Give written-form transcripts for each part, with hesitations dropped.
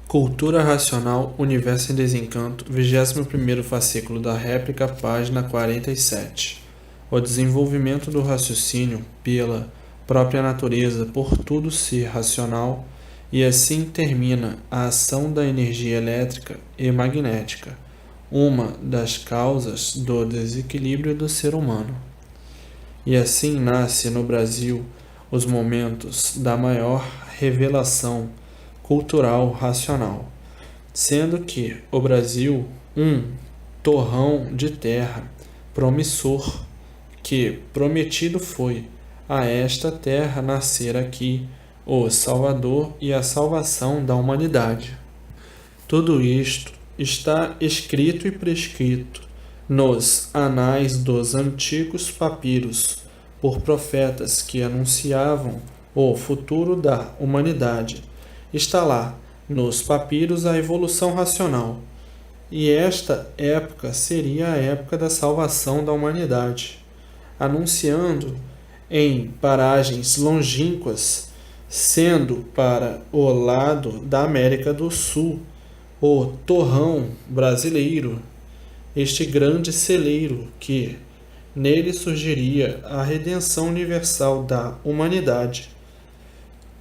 Cultura Racional, Universo em Desencanto, 21º fascículo da réplica, página 47. O desenvolvimento do raciocínio pela própria natureza por tudo ser racional, e assim termina a ação da energia elétrica e magnética, uma das causas do desequilíbrio do ser humano. E assim nasce no Brasil os momentos da maior revelação cultural racional, sendo que o Brasil um torrão de terra promissor, que prometido foi a esta terra nascer aqui o Salvador e a salvação da humanidade. Tudo isto está escrito e prescrito nos anais dos antigos papiros por profetas que anunciavam o futuro da humanidade. Está lá, nos papiros, a evolução racional. E esta época seria a época da salvação da humanidade, anunciando em paragens longínquas, sendo para o lado da América do Sul, o torrão brasileiro, este grande celeiro que nele surgiria a redenção universal da humanidade.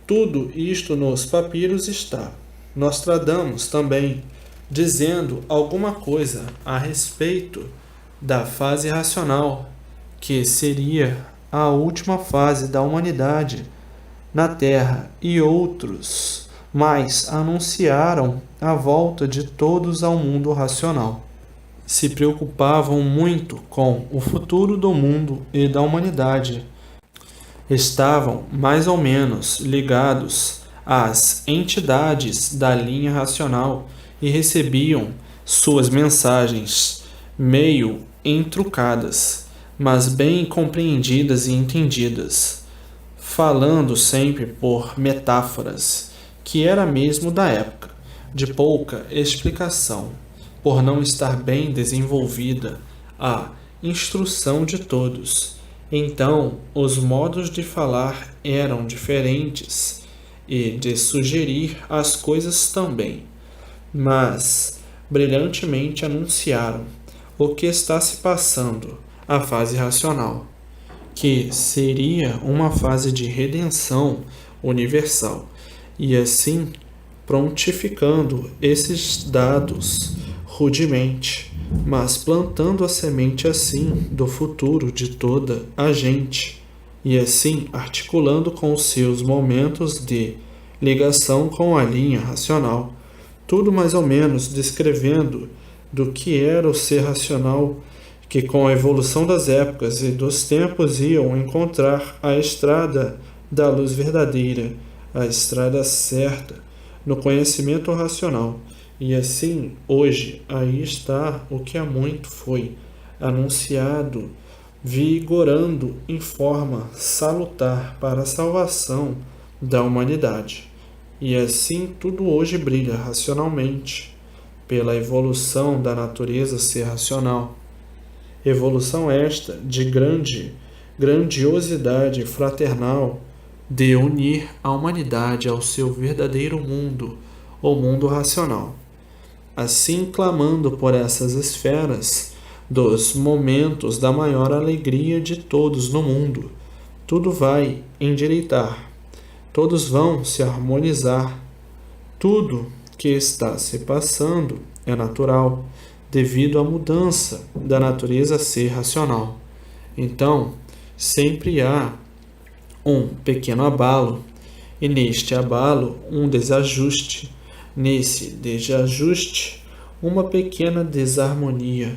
Tudo isto nos papiros está. Nostradamus também dizendo alguma coisa a respeito da fase racional, que seria a última fase da humanidade na Terra, e outros mais anunciaram a volta de todos ao mundo racional. Se preocupavam muito com o futuro do mundo e da humanidade. Estavam mais ou menos ligados às entidades da linha racional e recebiam suas mensagens meio entrucadas, mas bem compreendidas e entendidas, falando sempre por metáforas, que era mesmo da época, de pouca explicação, por não estar bem desenvolvida a instrução de todos. Então, os modos de falar eram diferentes e de sugerir as coisas também, mas brilhantemente anunciaram o que está se passando, a fase racional, que seria uma fase de redenção universal, e assim prontificando esses dados rudemente, mas plantando a semente assim do futuro de toda a gente, e assim articulando com os seus momentos de ligação com a linha racional, tudo mais ou menos descrevendo do que era o ser racional, que com a evolução das épocas e dos tempos iam encontrar a estrada da luz verdadeira, a estrada certa, no conhecimento racional. E assim, hoje, aí está o que há muito foi anunciado, vigorando em forma salutar para a salvação da humanidade. E assim tudo hoje brilha racionalmente, pela evolução da natureza ser racional. Evolução esta de grandiosidade fraternal, de unir a humanidade ao seu verdadeiro mundo, o mundo racional. Assim, clamando por essas esferas dos momentos da maior alegria de todos no mundo, tudo vai endireitar, todos vão se harmonizar. Tudo que está se passando é natural, devido à mudança da natureza ser racional. Então, sempre há um pequeno abalo, e neste abalo um desajuste, nesse desajuste uma pequena desarmonia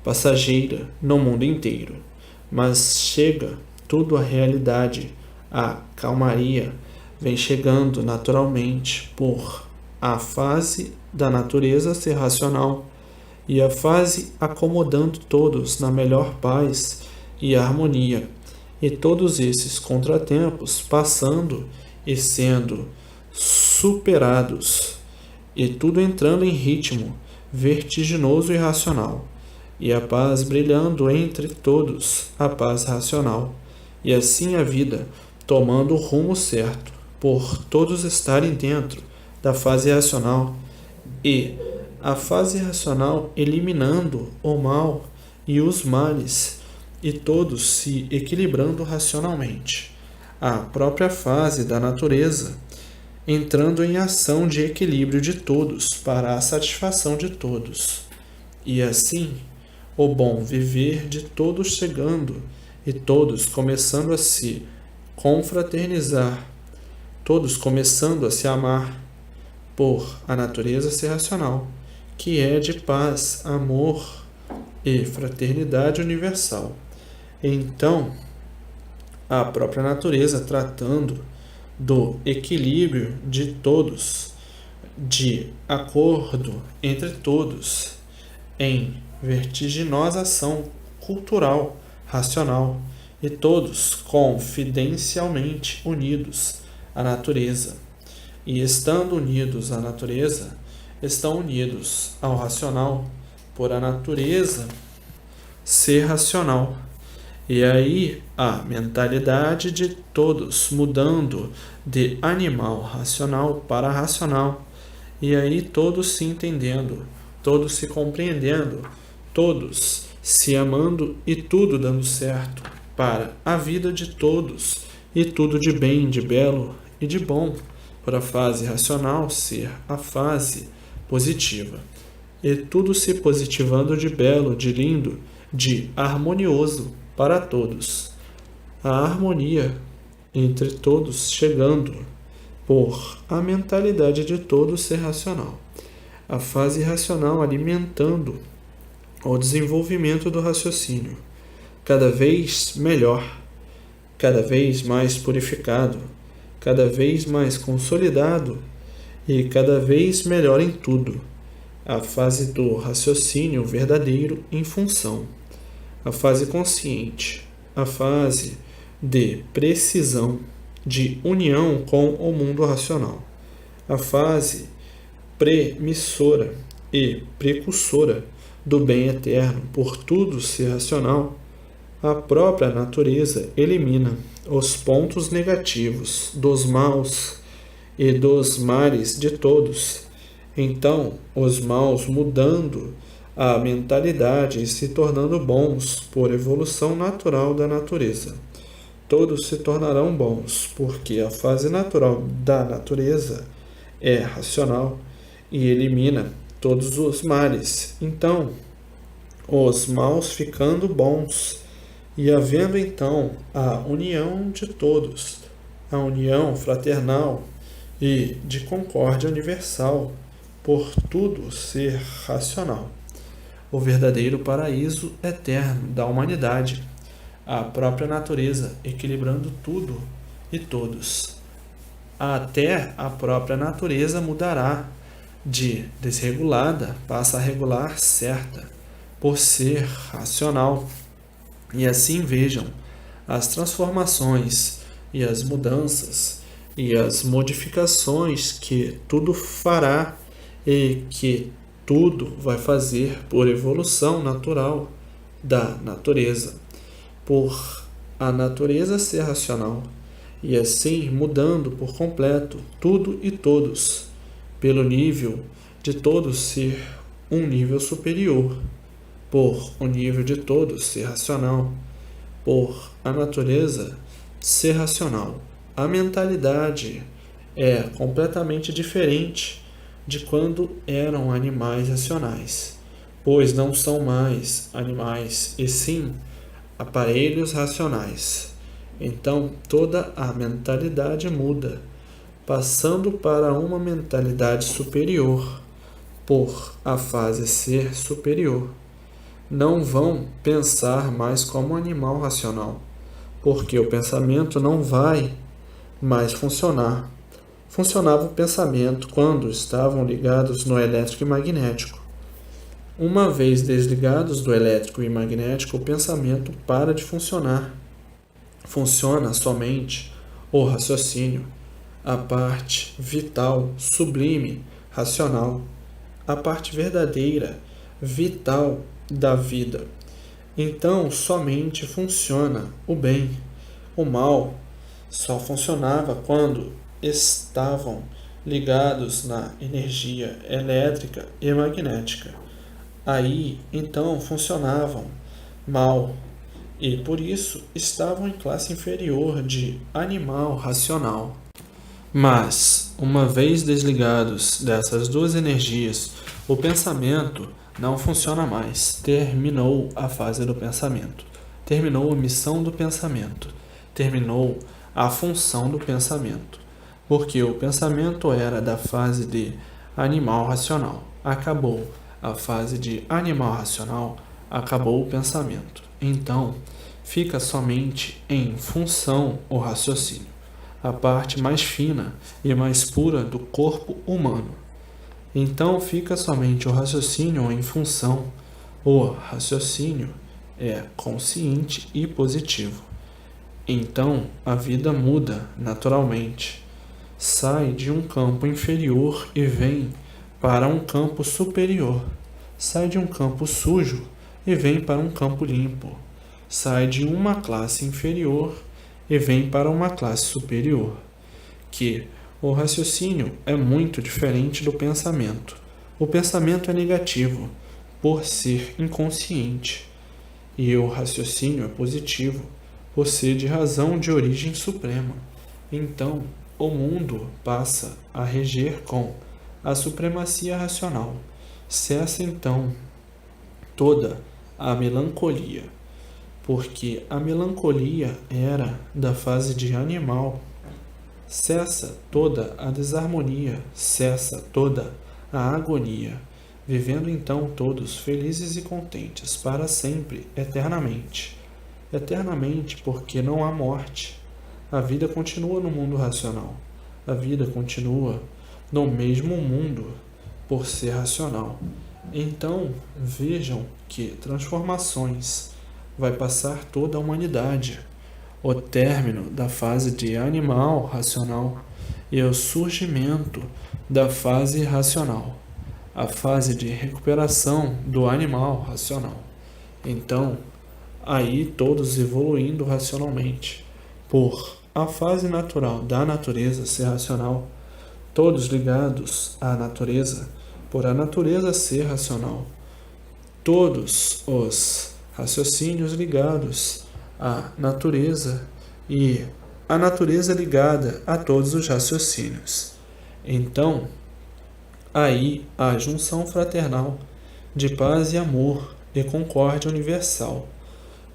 passageira no mundo inteiro, mas chega tudo à realidade, a calmaria vem chegando naturalmente por a fase da natureza ser racional, e a fase acomodando todos na melhor paz e harmonia, e todos esses contratempos passando e sendo superados, e tudo entrando em ritmo vertiginoso e racional, e a paz brilhando entre todos, a paz racional, e assim a vida tomando o rumo certo, por todos estarem dentro da fase racional e a fase racional eliminando o mal e os males e todos se equilibrando racionalmente. A própria fase da natureza entrando em ação de equilíbrio de todos para a satisfação de todos. E assim, o bom viver de todos chegando e todos começando a se confraternizar, todos começando a se amar, por a natureza ser racional, que é de paz, amor e fraternidade universal. Então, a própria natureza tratando do equilíbrio de todos, de acordo entre todos, em vertiginosa ação cultural, racional, e todos confidencialmente unidos à natureza. E estando unidos à natureza, estão unidos ao racional, por a natureza ser racional. E aí a mentalidade de todos mudando de animal racional para racional. E aí todos se entendendo, todos se compreendendo, todos se amando e tudo dando certo para a vida de todos e tudo de bem, de belo e de bom, por a fase racional ser a fase positiva. E tudo se positivando de belo, de lindo, de harmonioso para todos. A harmonia entre todos chegando por a mentalidade de todos ser racional. A fase racional alimentando o desenvolvimento do raciocínio, cada vez melhor, cada vez mais purificado, cada vez mais consolidado e cada vez melhor em tudo. A fase do raciocínio verdadeiro em função. A fase consciente, a fase de precisão, de união com o mundo racional. A fase premissora e precursora do bem eterno, por tudo ser racional. A própria natureza elimina os pontos negativos dos maus e dos males de todos. Então, os maus mudando a mentalidade e se tornando bons por evolução natural da natureza. Todos se tornarão bons, porque a fase natural da natureza é racional e elimina todos os males. Então, os maus ficando bons e havendo então a união de todos, a união fraternal e de concórdia universal, por tudo ser racional. O verdadeiro paraíso eterno da humanidade, a própria natureza equilibrando tudo e todos. Até a própria natureza mudará de desregulada, passa a regular certa, por ser racional. E assim vejam as transformações e as mudanças e as modificações que tudo fará e que tudo vai fazer por evolução natural da natureza, por a natureza ser racional, e assim mudando por completo tudo e todos, pelo nível de todos ser um nível superior, por o nível de todos ser racional, por a natureza ser racional. A mentalidade é completamente diferente de quando eram animais racionais, pois não são mais animais, e sim aparelhos racionais. Então toda a mentalidade muda, passando para uma mentalidade superior, por a fase ser superior. Não vão pensar mais como animal racional, porque o pensamento não vai mais funcionar. Funcionava o pensamento quando estavam ligados no elétrico e magnético. Uma vez desligados do elétrico e magnético, o pensamento para de funcionar. Funciona somente o raciocínio, a parte vital, sublime, racional, a parte verdadeira, vital da vida. Então, somente funciona o bem. O mal só funcionava quando estavam ligados na energia elétrica e magnética. Aí, então, funcionavam mal e, por isso, estavam em classe inferior de animal racional. Mas, uma vez desligados dessas duas energias, o pensamento não funciona mais. Terminou a fase do pensamento. Terminou a missão do pensamento. Terminou a função do pensamento. Porque o pensamento era da fase de animal racional. Acabou a fase de animal racional, acabou o pensamento. Então, fica somente em função o raciocínio, a parte mais fina e mais pura do corpo humano. Então fica somente o raciocínio em função. O raciocínio é consciente e positivo. Então a vida muda naturalmente. Sai de um campo inferior e vem para um campo superior. Sai de um campo sujo e vem para um campo limpo. Sai de uma classe inferior e vem para uma classe superior. Que o raciocínio é muito diferente do pensamento. O pensamento é negativo, por ser inconsciente, e o raciocínio é positivo, por ser de razão de origem suprema. Então, o mundo passa a reger com a supremacia racional. Cessa então toda a melancolia, porque a melancolia era da fase de animal. Cessa toda a desarmonia, cessa toda a agonia, vivendo então todos felizes e contentes para sempre, eternamente. Eternamente, porque não há morte. A vida continua no mundo racional. A vida continua no mesmo mundo, por ser racional. Então, vejam que transformações vai passar toda a humanidade. O término da fase de animal racional e o surgimento da fase racional, a fase de recuperação do animal racional. Então, aí todos evoluindo racionalmente, por a fase natural da natureza ser racional, todos ligados à natureza, por a natureza ser racional, todos os raciocínios ligados à natureza e a natureza ligada a todos os raciocínios. Então, aí a junção fraternal de paz e amor e concórdia universal,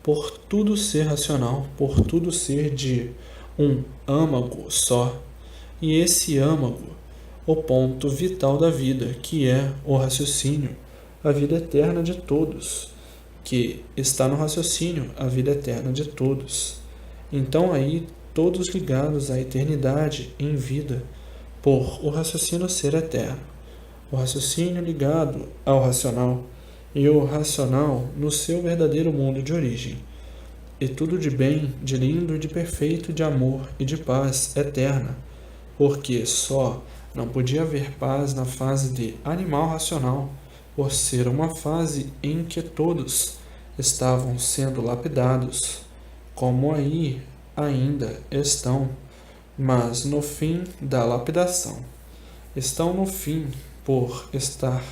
por tudo ser racional, por tudo ser de um âmago só, e esse âmago, o ponto vital da vida, que é o raciocínio, a vida eterna de todos, que está no raciocínio, a vida eterna de todos. Então aí, todos ligados à eternidade em vida, por o raciocínio ser eterno. O raciocínio ligado ao racional, e o racional no seu verdadeiro mundo de origem. E tudo de bem, de lindo, de perfeito, de amor e de paz eterna, porque só não podia haver paz na fase de animal racional, por ser uma fase em que todos estavam sendo lapidados, como aí ainda estão, mas no fim da lapidação. Estão no fim por estar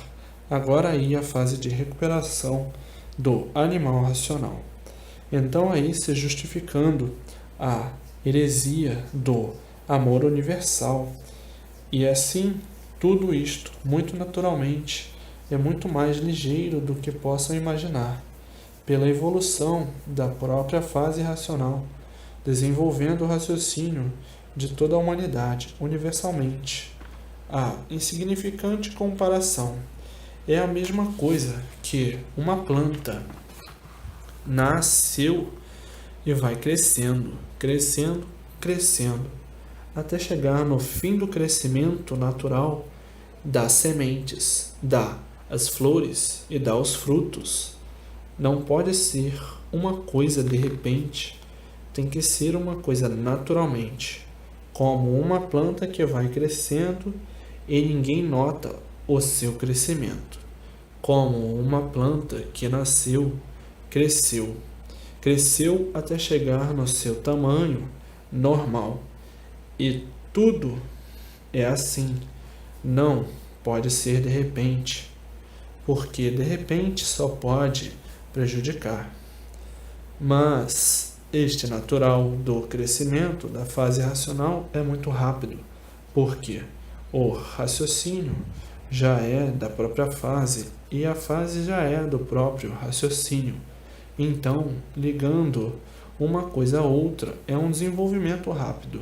agora aí a fase de recuperação do animal racional. Então aí se justificando a heresia do amor universal. E assim, tudo isto, muito naturalmente, é muito mais ligeiro do que possam imaginar, pela evolução da própria fase racional, desenvolvendo o raciocínio de toda a humanidade, universalmente. A insignificante comparação é a mesma coisa que uma planta nasceu e vai crescendo, crescendo, crescendo, até chegar no fim do crescimento natural, dá sementes, dá as flores e dá os frutos. Não pode ser uma coisa de repente, tem que ser uma coisa naturalmente, como uma planta que vai crescendo e ninguém nota o seu crescimento, como uma planta que nasceu, cresceu, cresceu até chegar no seu tamanho normal. E tudo é assim. Não pode ser de repente, porque de repente só pode prejudicar. Mas este natural do crescimento da fase racional é muito rápido, porque o raciocínio já é da própria fase e a fase já é do próprio raciocínio. Então, ligando uma coisa a outra é um desenvolvimento rápido,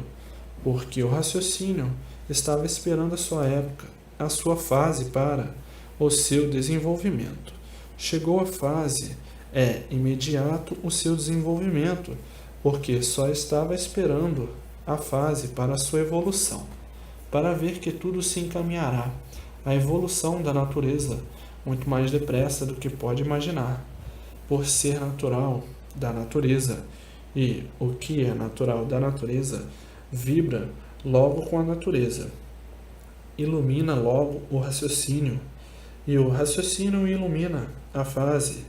porque o raciocínio estava esperando a sua época, a sua fase para o seu desenvolvimento. Chegou a fase, é imediato o seu desenvolvimento, porque só estava esperando a fase para a sua evolução, para ver que tudo se encaminhará. A evolução da natureza muito mais depressa do que pode imaginar, por ser natural da natureza, e o que é natural da natureza vibra logo com a natureza, ilumina logo o raciocínio, e o raciocínio ilumina a fase,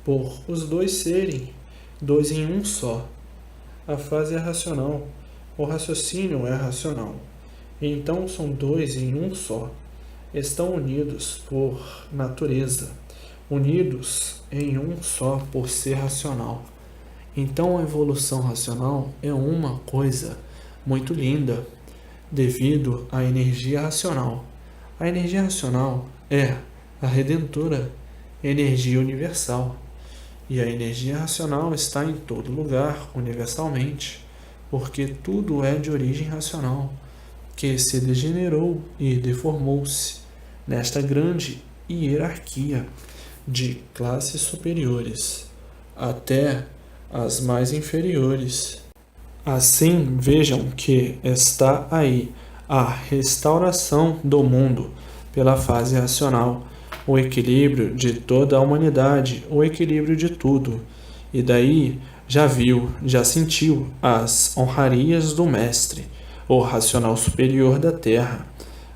por os dois serem dois em um só. A fase é racional, o raciocínio é racional, então são dois em um só. Estão unidos por natureza, unidos em um só por ser racional. Então a evolução racional é uma coisa muito linda, devido à energia racional. A energia racional é a redentora energia universal. E a energia racional está em todo lugar, universalmente, porque tudo é de origem racional, que se degenerou e deformou-se nesta grande hierarquia de classes superiores até as mais inferiores. Assim, vejam que está aí a restauração do mundo pela fase racional, o equilíbrio de toda a humanidade, o equilíbrio de tudo. E daí já viu, já sentiu as honrarias do Mestre, o racional superior da Terra.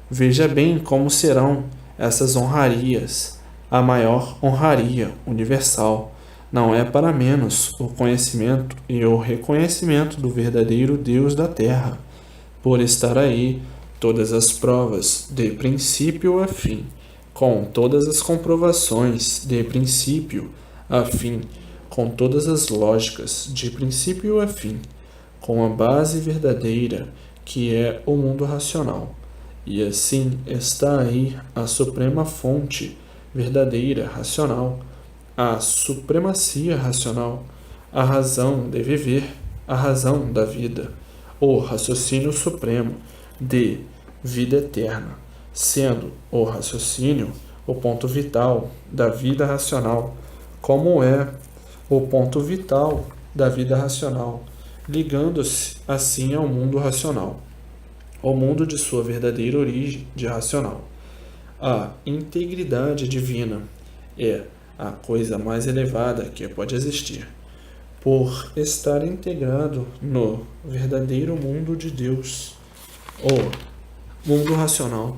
Veja bem como serão essas honrarias. A maior honraria universal não é para menos o conhecimento e o reconhecimento do verdadeiro Deus da Terra, por estar aí todas as provas de princípio a fim, com todas as comprovações de princípio a fim, com todas as lógicas de princípio a fim, com a base verdadeira que é o mundo racional. E assim está aí a suprema fonte verdadeira racional, a supremacia racional, a razão de viver, a razão da vida, o raciocínio supremo de vida eterna, sendo o raciocínio o ponto vital da vida racional, como é o ponto vital da vida racional, ligando-se assim ao mundo racional, o mundo de sua verdadeira origem de racional. A integridade divina é a coisa mais elevada que pode existir, por estar integrado no verdadeiro mundo de Deus, o mundo racional.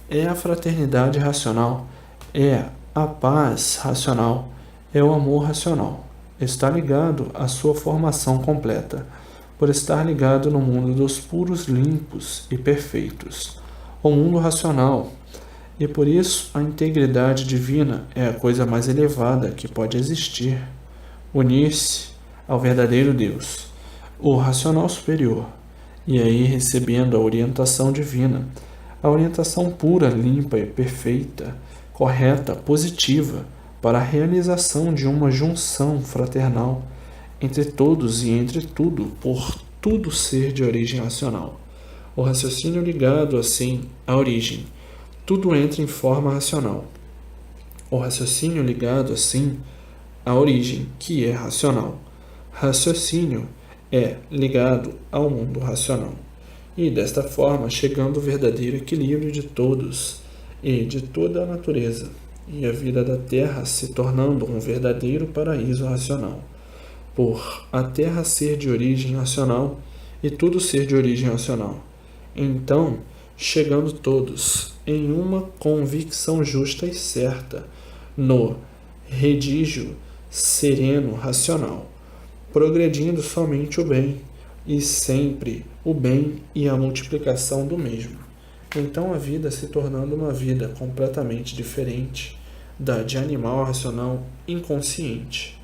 É a fraternidade racional, é a paz racional, é o amor racional. Está ligado à sua formação completa, por estar ligado no mundo dos puros, limpos e perfeitos, o mundo racional. E por isso a integridade divina é a coisa mais elevada que pode existir. Unir-se ao verdadeiro Deus, o racional superior, e aí recebendo a orientação divina, a orientação pura, limpa e perfeita, correta, positiva, para a realização de uma junção fraternal entre todos e entre tudo, por tudo ser de origem racional. O raciocínio ligado, assim, à origem. Tudo entra em forma racional. O raciocínio ligado, assim, à origem, que é racional. Raciocínio é ligado ao mundo racional. E, desta forma, chegando ao verdadeiro equilíbrio de todos e de toda a natureza, e a vida da Terra se tornando um verdadeiro paraíso racional. Por a Terra ser de origem racional e tudo ser de origem racional. Então, chegando todos em uma convicção justa e certa, no redígio sereno racional, progredindo somente o bem, e sempre o bem e a multiplicação do mesmo. Então a vida se tornando uma vida completamente diferente da de animal racional inconsciente.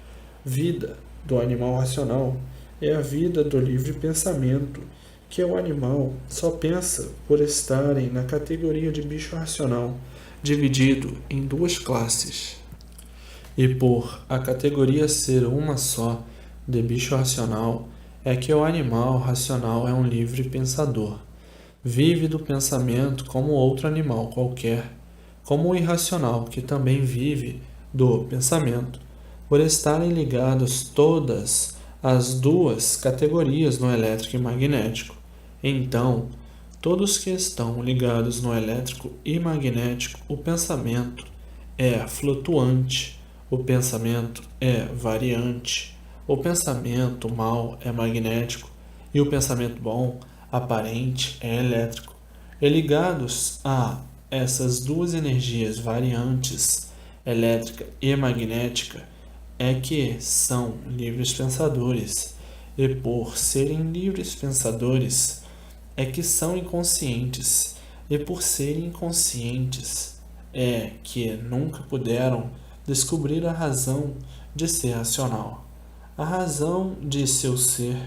Vida do animal racional é a vida do livre pensamento, que o animal só pensa por estarem na categoria de bicho racional, dividido em duas classes. E por a categoria ser uma só de bicho racional, é que o animal racional é um livre pensador. Vive do pensamento como outro animal qualquer, como o irracional, que também vive do pensamento, por estarem ligados todas as duas categorias no elétrico e magnético. Então, todos que estão ligados no elétrico e magnético, o pensamento é flutuante, o pensamento é variante, o pensamento mau é magnético e o pensamento bom, aparente, é elétrico. E ligados a essas duas energias variantes, elétrica e magnética, é que são livres pensadores. E por serem livres pensadores, é que são inconscientes. E por serem inconscientes, é que nunca puderam descobrir a razão de ser racional, a razão de seu ser,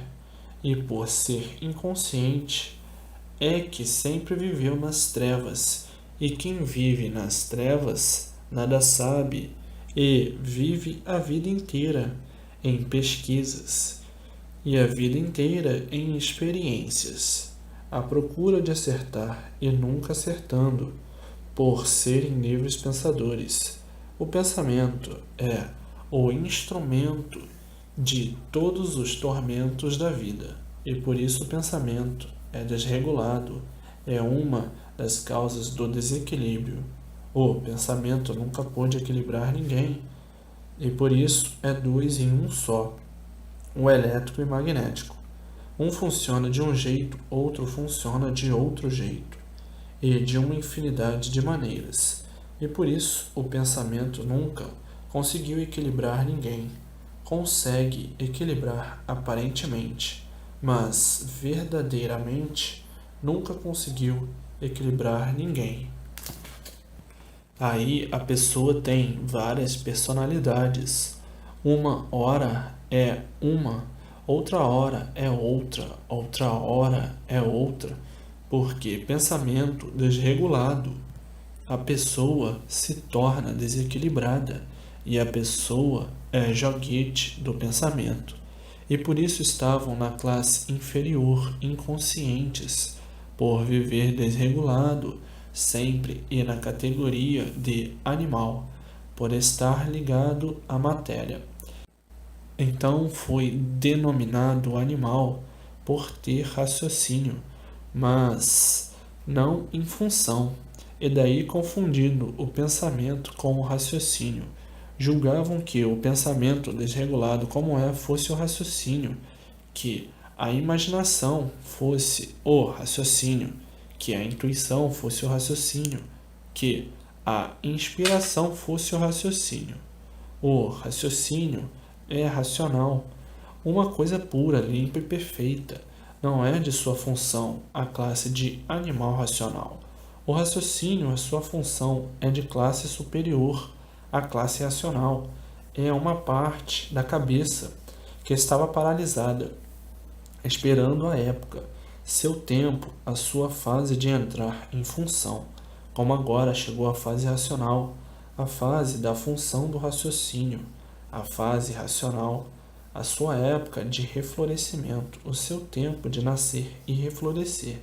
e por ser inconsciente, é que sempre viveu nas trevas, e quem vive nas trevas nada sabe, e vive a vida inteira em pesquisas, e a vida inteira em experiências, à procura de acertar e nunca acertando, por serem livres pensadores. O pensamento é o instrumento de todos os tormentos da vida, e por isso o pensamento é desregulado, é uma das causas do desequilíbrio. O pensamento nunca pôde equilibrar ninguém, e por isso é dois em um só, o elétrico e magnético. Um funciona de um jeito, outro funciona de outro jeito, e de uma infinidade de maneiras. E por isso o pensamento nunca conseguiu equilibrar ninguém. Consegue equilibrar aparentemente, mas verdadeiramente nunca conseguiu equilibrar ninguém. Aí a pessoa tem várias personalidades. Uma hora é uma, outra hora é outra, outra hora é outra, porque pensamento desregulado, a pessoa se torna desequilibrada e a pessoa é joguete do pensamento. E por isso estavam na classe inferior, inconscientes, por viver desregulado, sempre e na categoria de animal, por estar ligado à matéria. Então foi denominado animal por ter raciocínio, mas não em função, e daí confundindo o pensamento com o raciocínio. Julgavam que o pensamento desregulado como fosse o raciocínio, que a imaginação fosse o raciocínio, que a intuição fosse o raciocínio, que a inspiração fosse o raciocínio. O raciocínio é racional, uma coisa pura, limpa e perfeita. Não é de sua função a classe de animal racional. O raciocínio, a sua função, é de classe superior à classe racional. É uma parte da cabeça que estava paralisada, esperando a época, seu tempo, a sua fase de entrar em função. Como agora chegou a fase racional, a fase da função do raciocínio, a fase racional, a sua época de reflorescimento, o seu tempo de nascer e reflorescer.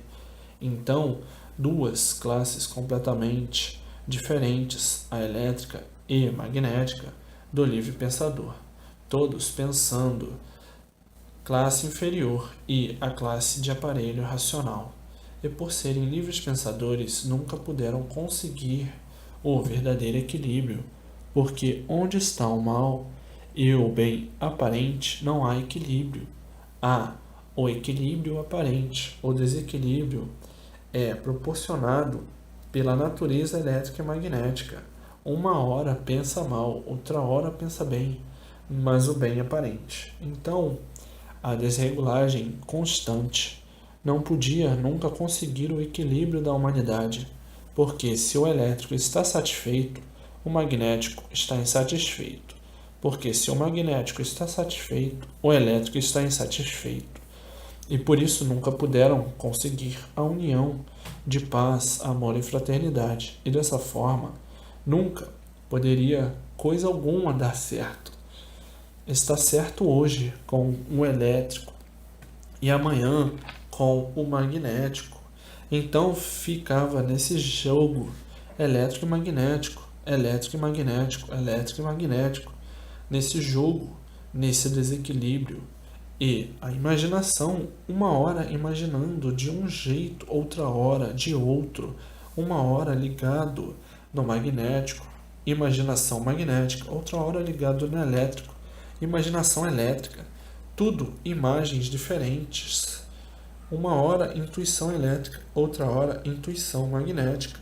Então, duas classes completamente diferentes, a elétrica e magnética, do livre pensador, todos pensando classe inferior e a classe de aparelho racional. E por serem livres pensadores, nunca puderam conseguir o verdadeiro equilíbrio, porque onde está o mal e o bem aparente, não há equilíbrio. Há o equilíbrio aparente. O desequilíbrio é proporcionado pela natureza elétrica e magnética. Uma hora pensa mal, outra hora pensa bem, mas o bem aparente. Então, a desregulagem constante. Não podia nunca conseguir o equilíbrio da humanidade, porque se o elétrico está satisfeito, o magnético está insatisfeito, porque se o magnético está satisfeito, o elétrico está insatisfeito. E por isso nunca puderam conseguir a união de paz, amor e fraternidade. E dessa forma, nunca poderia coisa alguma dar certo. Está certo hoje com o elétrico e amanhã com o magnético. Então ficava nesse jogo elétrico e magnético, elétrico e magnético, elétrico e magnético, nesse jogo, nesse desequilíbrio. E a imaginação, uma hora imaginando de um jeito, outra hora de outro, uma hora ligado no magnético, imaginação magnética, outra hora ligado no elétrico, imaginação elétrica, tudo imagens diferentes. Uma hora intuição elétrica, outra hora intuição magnética,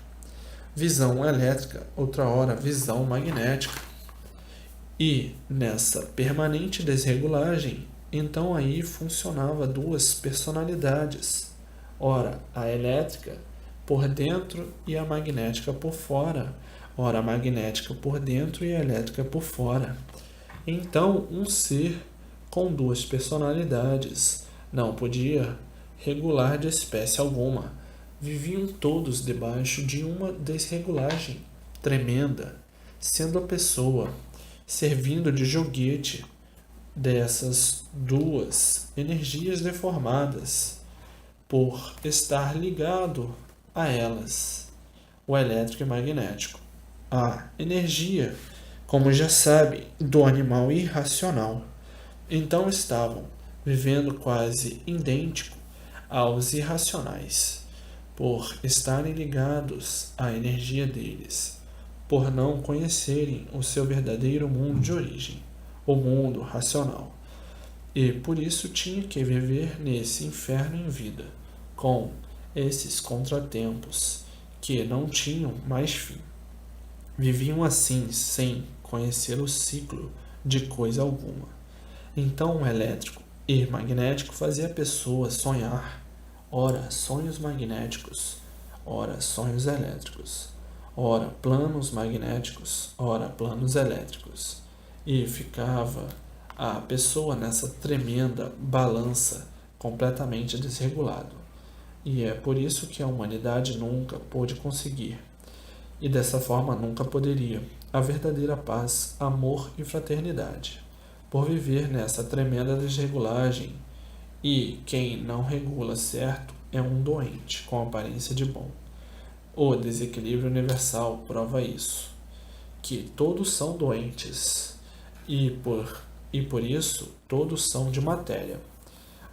visão elétrica, outra hora visão magnética. E nessa permanente desregulagem, então aí funcionava duas personalidades, ora a elétrica por dentro e a magnética por fora, ora a magnética por dentro e a elétrica por fora. Então um ser com duas personalidades não podia regular de espécie alguma. Viviam todos debaixo de uma desregulagem tremenda, sendo a pessoa servindo de joguete dessas duas energias deformadas por estar ligado a elas, o elétrico e magnético. A energia, como já sabe, do animal irracional. Então estavam vivendo quase idêntico aos irracionais, por estarem ligados à energia deles, por não conhecerem o seu verdadeiro mundo de origem, o mundo racional. E por isso tinha que viver nesse inferno em vida, com esses contratempos que não tinham mais fim. Viviam assim, sem conhecer o ciclo de coisa alguma. Então o elétrico e magnético fazia a pessoa sonhar, ora sonhos magnéticos, ora sonhos elétricos, ora planos magnéticos, ora planos elétricos. E ficava a pessoa nessa tremenda balança completamente desregulado. E é por isso que a humanidade nunca pôde conseguir, e dessa forma nunca poderia, a verdadeira paz, amor e fraternidade, por viver nessa tremenda desregulagem. E quem não regula certo é um doente com aparência de bom. O desequilíbrio universal prova isso, que todos são doentes e por isso todos são de matéria,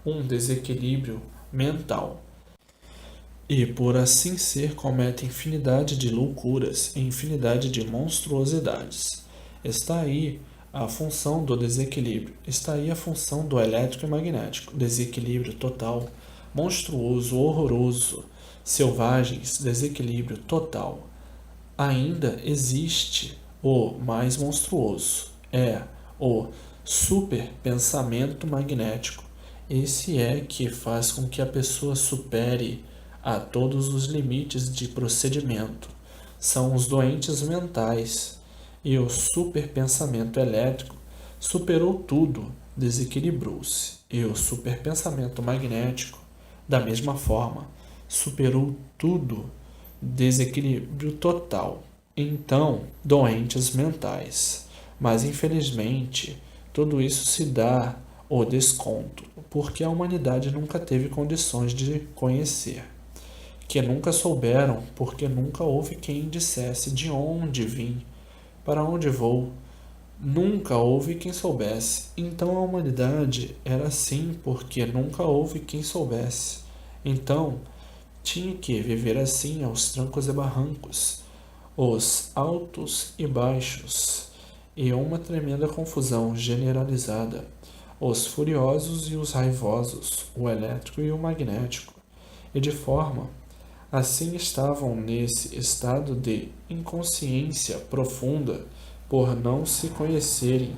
um desequilíbrio mental. E por assim ser comete infinidade de loucuras e infinidade de monstruosidades. Está aí a função do desequilíbrio, está aí a função do elétrico e magnético, desequilíbrio total, monstruoso, horroroso, selvagens, desequilíbrio total. Ainda existe o mais monstruoso, é o superpensamento magnético. Esse é que faz com que a pessoa supere a todos os limites de procedimento. São os doentes mentais. E o superpensamento elétrico superou tudo, desequilibrou-se. E o superpensamento magnético, da mesma forma, superou tudo, desequilíbrio total. Então, doentes mentais. Mas, infelizmente, tudo isso se dá o desconto, porque a humanidade nunca teve condições de conhecer. Que nunca souberam, porque nunca houve quem dissesse de onde vim, para onde vou. Nunca houve quem soubesse. Então a humanidade era assim, porque nunca houve quem soubesse. Então tinha que viver assim aos trancos e barrancos, os altos e baixos, e uma tremenda confusão generalizada, os furiosos e os raivosos, o elétrico e o magnético, e de forma assim estavam nesse estado de inconsciência profunda por não se conhecerem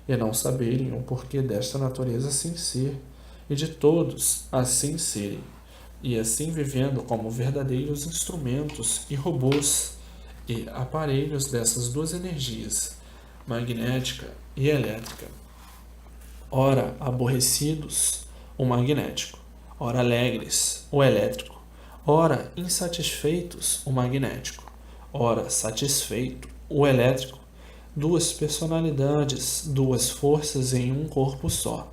e não saberem o porquê desta natureza sem ser, e de todos assim serem, e assim vivendo como verdadeiros instrumentos e robôs e aparelhos dessas duas energias, magnética e elétrica. Ora aborrecidos, o magnético; ora alegres, o elétrico; ora insatisfeitos, o magnético; ora satisfeito, o elétrico. Duas personalidades, duas forças em um corpo só.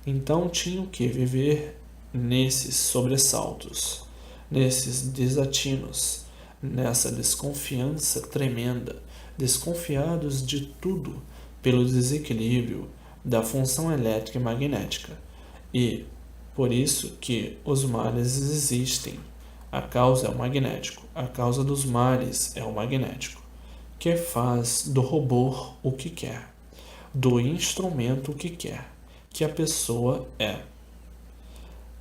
Então tinham que viver nesses sobressaltos, nesses desatinos, nessa desconfiança tremenda, desconfiados de tudo pelo desequilíbrio da função elétrica e magnética. E por isso que os males existem. A causa é o magnético, a causa dos males é o magnético, que faz do robô o que quer, do instrumento o que quer, que a pessoa é.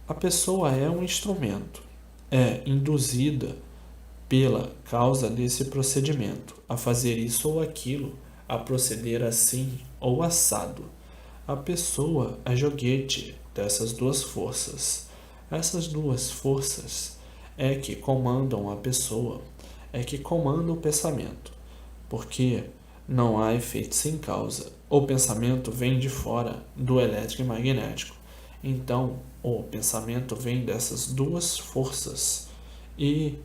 A pessoa é um instrumento, é induzida pela causa desse procedimento a fazer isso ou aquilo, a proceder assim ou assado. A pessoa é joguete dessas duas forças. Essas duas forças é que comandam a pessoa, é que comandam o pensamento, porque não há efeito sem causa. O pensamento vem de fora do elétrico e magnético. Então, o pensamento vem dessas duas forças e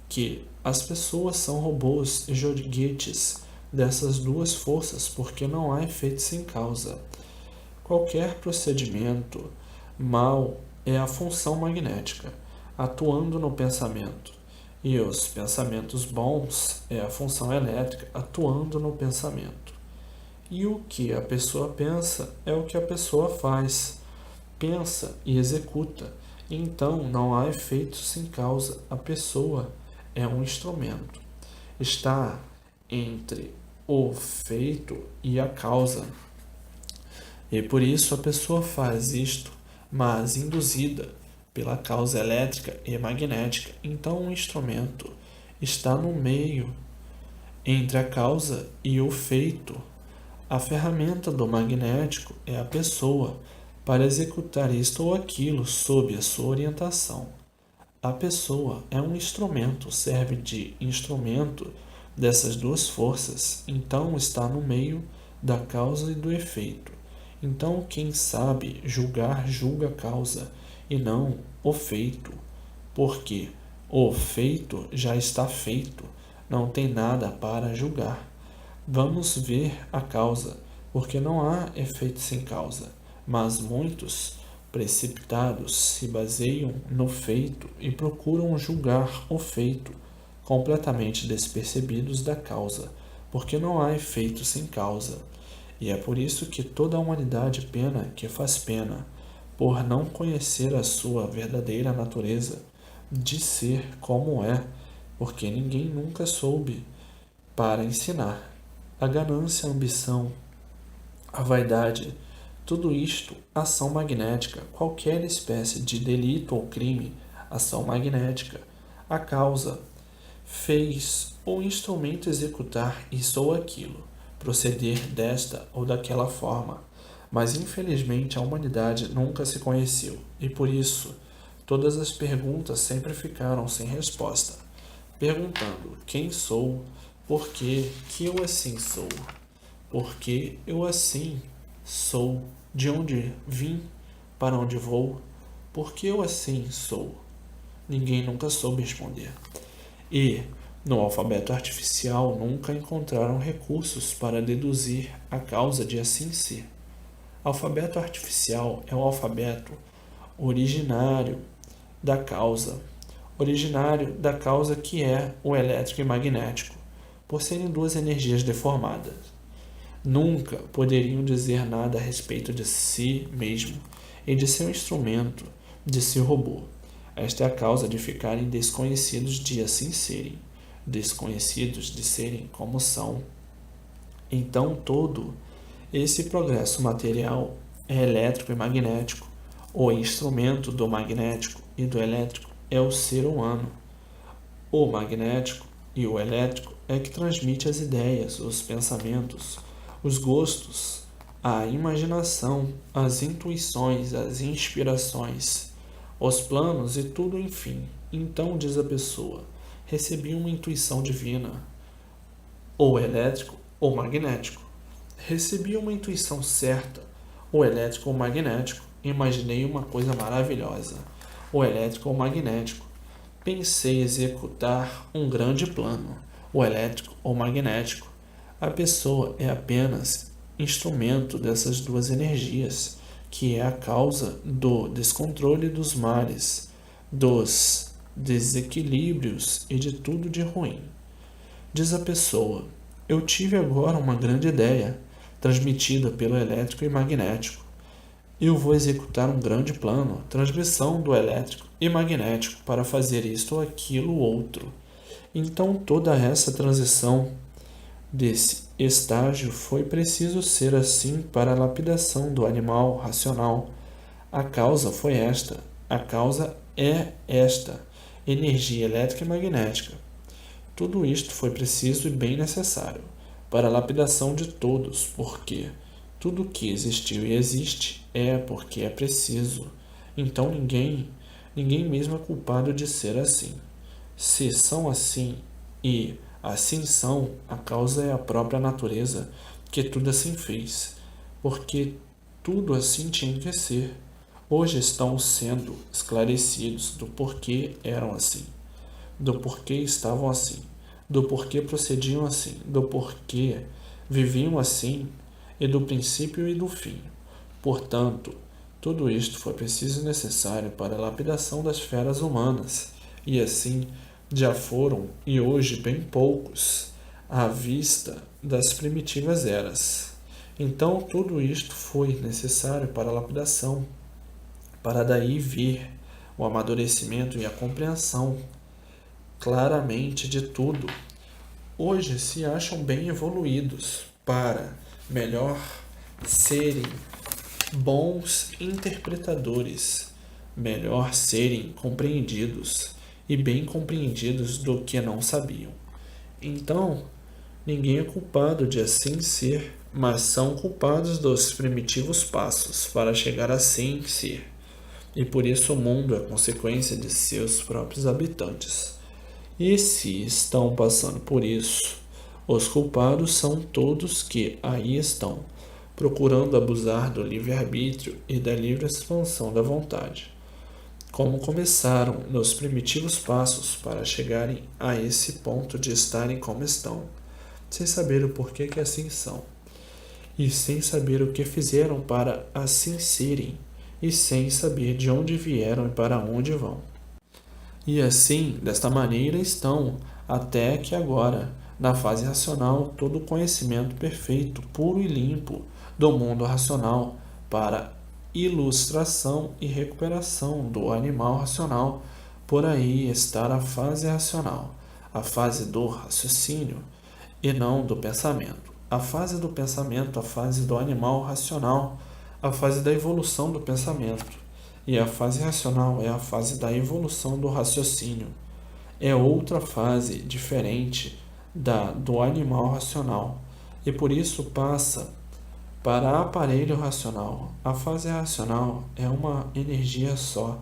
que as pessoas são robôs e joguetes dessas duas forças, porque não há efeito sem causa. Qualquer procedimento mal é a função magnética atuando no pensamento, e os pensamentos bons é a função elétrica atuando no pensamento. E o que a pessoa pensa é o que a pessoa faz, pensa e executa. Então não há efeito sem causa. A pessoa é um instrumento. Está entre o feito e a causa. E por isso a pessoa faz isto, mas induzida pela causa elétrica e magnética. Então o instrumento está no meio entre a causa e o feito. A ferramenta do magnético é a pessoa para executar isto ou aquilo sob a sua orientação. A pessoa é um instrumento, serve de instrumento dessas duas forças, então está no meio da causa e do efeito. Então quem sabe julgar, julga a causa e não o feito, porque o feito já está feito, não tem nada para julgar. Vamos ver a causa, porque não há efeito sem causa, mas muitos precipitados se baseiam no feito e procuram julgar o feito, completamente despercebidos da causa, porque não há efeito sem causa. E é por isso que toda a humanidade pena que faz pena, por não conhecer a sua verdadeira natureza de ser como é, porque ninguém nunca soube para ensinar. A ganância, a ambição, a vaidade, tudo isto, ação magnética, qualquer espécie de delito ou crime, ação magnética. A causa fez o instrumento executar isso ou aquilo, proceder desta ou daquela forma, mas infelizmente a humanidade nunca se conheceu e por isso todas as perguntas sempre ficaram sem resposta, perguntando quem sou, por que eu assim sou, por que eu assim sou, de onde vim, para onde vou, por que eu assim sou. Ninguém nunca soube responder. E, no alfabeto artificial, nunca encontraram recursos para deduzir a causa de assim ser. Alfabeto artificial é o alfabeto originário da causa que é o elétrico e magnético, por serem duas energias deformadas. Nunca poderiam dizer nada a respeito de si mesmo e de seu instrumento, de seu robô. Esta é a causa de ficarem desconhecidos de assim serem, desconhecidos de serem como são. Então todo esse progresso material é elétrico e magnético. O instrumento do magnético e do elétrico é o ser humano. O magnético e o elétrico é que transmite as ideias, os pensamentos, os gostos, a imaginação, as intuições, as inspirações, os planos e tudo, enfim. Então diz a pessoa: recebi uma intuição divina, ou elétrico ou magnético. Recebi uma intuição certa, ou elétrico ou magnético. Imaginei uma coisa maravilhosa, ou elétrico ou magnético. Pensei executar um grande plano, ou elétrico ou magnético. A pessoa é apenas instrumento dessas duas energias, que é a causa do descontrole dos males, dos desequilíbrios e de tudo de ruim. Diz a pessoa: eu tive agora uma grande ideia, transmitida pelo elétrico e magnético. Eu vou executar um grande plano, transmissão do elétrico e magnético para fazer isto ou aquilo ou outro. Então toda essa transição desse estágio foi preciso ser assim para a lapidação do animal racional. A causa foi esta, a causa é esta, energia elétrica e magnética. Tudo isto foi preciso e bem necessário para a lapidação de todos, porque tudo que existiu e existe é porque é preciso. Então ninguém mesmo é culpado de ser assim. Se são assim e assim são, a causa é a própria natureza, que tudo assim fez, porque tudo assim tinha que ser. Hoje estão sendo esclarecidos do porquê eram assim, do porquê estavam assim, do porquê procediam assim, do porquê viviam assim e do princípio e do fim. Portanto, tudo isto foi preciso e necessário para a lapidação das feras humanas, e assim já foram, e hoje bem poucos, à vista das primitivas eras. Então tudo isto foi necessário para a lapidação, para daí vir o amadurecimento e a compreensão claramente de tudo. Hoje se acham bem evoluídos para melhor serem bons interpretadores, melhor serem compreendidos e bem compreendidos do que não sabiam. Então, ninguém é culpado de assim ser, mas são culpados dos primitivos passos para chegar assim ser. E por isso o mundo é consequência de seus próprios habitantes. E se estão passando por isso, os culpados são todos que aí estão, procurando abusar do livre-arbítrio e da livre expansão da vontade, como começaram nos primitivos passos para chegarem a esse ponto de estarem como estão, sem saber o porquê que assim são, e sem saber o que fizeram para assim serem, e sem saber de onde vieram e para onde vão. E assim, desta maneira estão, até que agora, na fase racional, todo o conhecimento perfeito, puro e limpo do mundo racional para ilustração e recuperação do animal racional. Por aí está a fase racional, a fase do raciocínio e não do pensamento. A fase do pensamento, a fase do animal racional, a fase da evolução do pensamento. E a fase racional é a fase da evolução do raciocínio. É outra fase diferente do animal racional. E por isso passa para aparelho racional. A fase racional é uma energia só,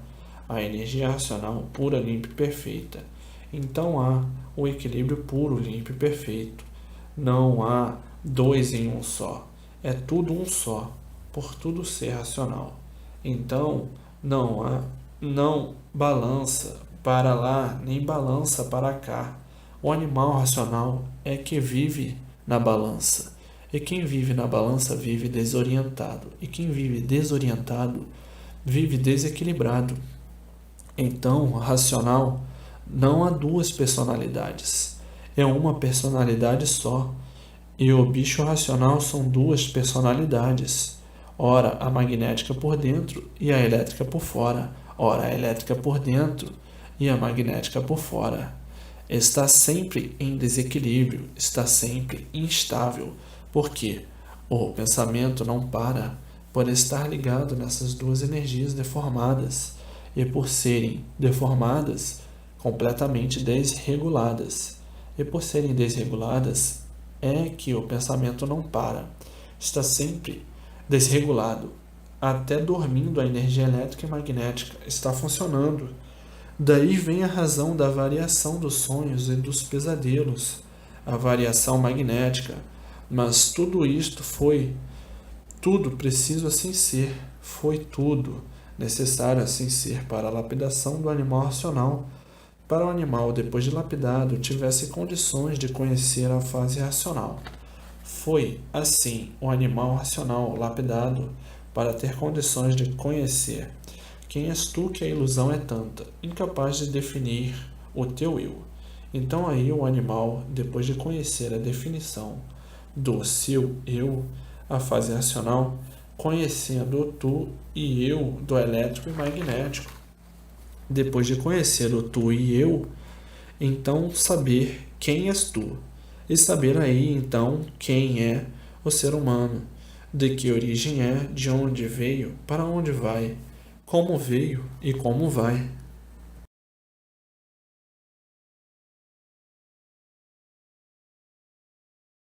a energia racional pura, limpa e perfeita. Então há o equilíbrio puro, limpo e perfeito. Não há dois em um só. É tudo um só, por tudo ser racional. Então não balança para lá, nem balança para cá. O animal racional é que vive na balança. E quem vive na balança vive desorientado. E quem vive desorientado vive desequilibrado. Então, racional, não há duas personalidades. É uma personalidade só. E o bicho racional são duas personalidades. Ora, a magnética por dentro e a elétrica por fora. Ora, a elétrica por dentro e a magnética por fora. Está sempre em desequilíbrio, está sempre instável, porque o pensamento não para por estar ligado nessas duas energias deformadas e por serem deformadas, completamente desreguladas. E por serem desreguladas, é que o pensamento não para, está sempre desregulado. Até dormindo a energia elétrica e magnética está funcionando. Daí vem a razão da variação dos sonhos e dos pesadelos, a variação magnética. Mas tudo preciso assim ser, foi tudo necessário assim ser para a lapidação do animal racional, para o animal, depois de lapidado, tivesse condições de conhecer a fase racional. Foi, assim, o animal racional lapidado para ter condições de conhecer. Quem és tu que a ilusão é tanta, incapaz de definir o teu eu? Então aí o animal, depois de conhecer a definição do seu eu, a fase racional, conhecendo o tu e eu do elétrico e magnético. Depois de conhecer o tu e eu, então saber quem és tu. E saber aí, então, quem é o ser humano, de que origem é, de onde veio, para onde vai, como veio e como vai.